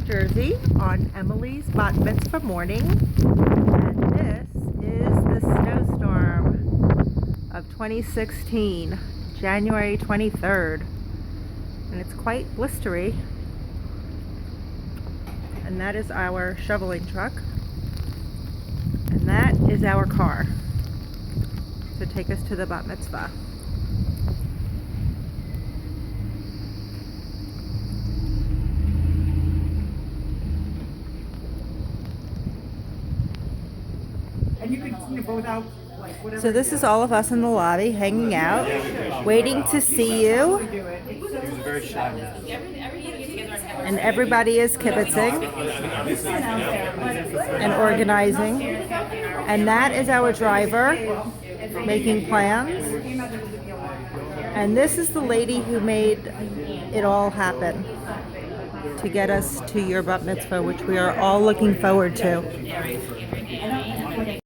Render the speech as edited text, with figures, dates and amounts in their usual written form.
Jersey on Emily's bat mitzvah morning, and this is the snowstorm of 2016, January 23rd, and it's quite blistery. And that is our shoveling truck, and that is our car to take us to the bat mitzvah. And you can both out like whatever. So this is all of us in the lobby hanging out, waiting to see you. He was a very shy man. And everybody is kibitzing and organizing. And that is our driver making plans. And this is the lady who made it all happen to get us to your bat mitzvah, which we are all looking forward to.